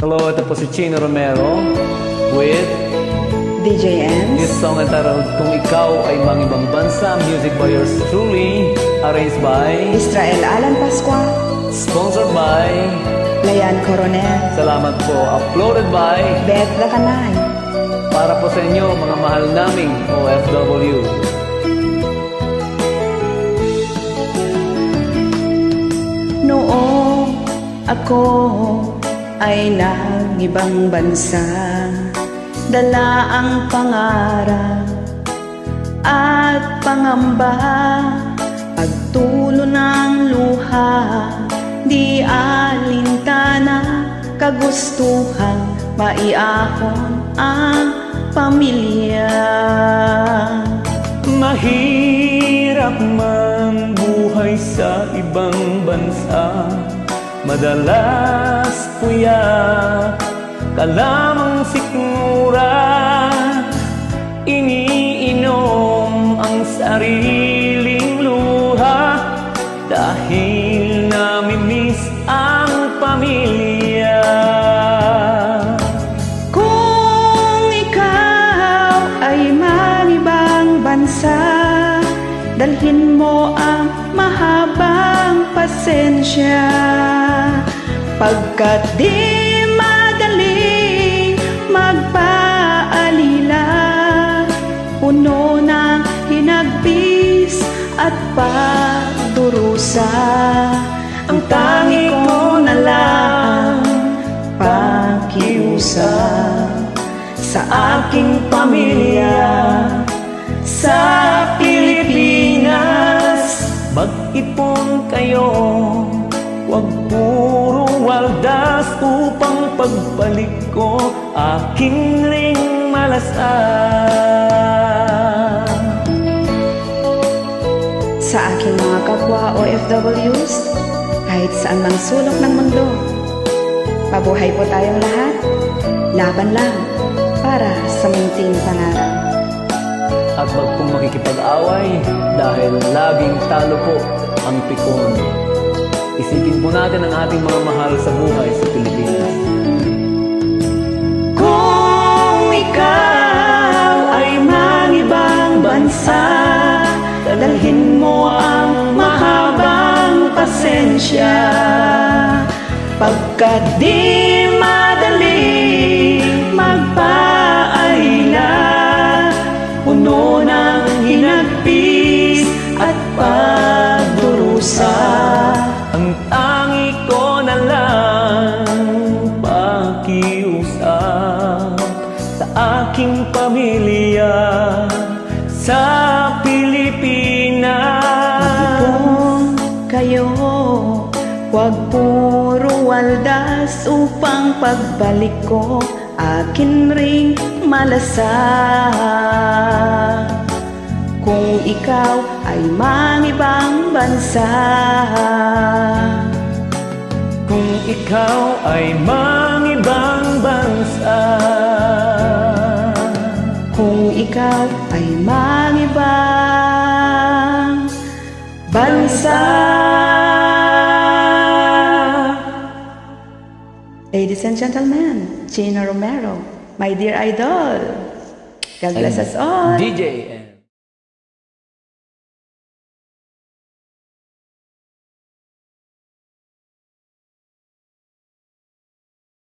Hello, ito po si Chino Romero with DJ Ems. This song entitled Kung Ikaw Ay Mangibang Bansa, music by yours truly, arranged by Israel Alan Pasqua, sponsored by Layan Coronel. Salamat po, uploaded by Beth Lacanay. Para po sa inyo, mga mahal naming OFW. Noong ako ay nag-ibang bansa, dala ang pangarap at pangamba, pagtulo ng luha, di alintana, kagustuhang maiahon ang pamilya. Mahirap man buhay sa ibang bansa, madalas puyat ka lamang sikmura, iniinom ang sariling luha dahil namimiss ang pamilya. Kung ikaw ay manibang bansa, dalhin mo ang mahabang pasensya, pagkat di madaling magpaalila, puno ng hinagbis at pagdurusa. Ang tangi ko na lang pakiusap sa aking pamilya sa Pilipinas. Mag-ipon kayo, huwag puro waldas, upang pagbalik ko aking ring malasan. Sa aking mga kapwa OFWs, kahit saan mang sulok ng mundo, mabuhay po tayong lahat, laban lang para sa munting pangarap. At wag pong makikipag-away dahil laging talo po ang pikon. Isipin po natin ang ating mga mahal sa buhay sa Pilipinas. Kung ikaw ay mangibang bansa, dalhin mo ang mahabang pasensya, pagkat di madaling magpaalila, puno ng hinagpis at pagdurusa. Ang tangi ko na lang pakiusap sa aking pamilya sa Pilipinas. Mag-ipon kayo, huwag puro waldas, upang pagbalik ko akin ring malasan. Kung ikaw ay mangibang bansa, kung ikaw ay mangibang bansa, kung ikaw ay mangibang bansa. Ladies and gentlemen, Chino Romero, my dear idol. God bless us all. DJ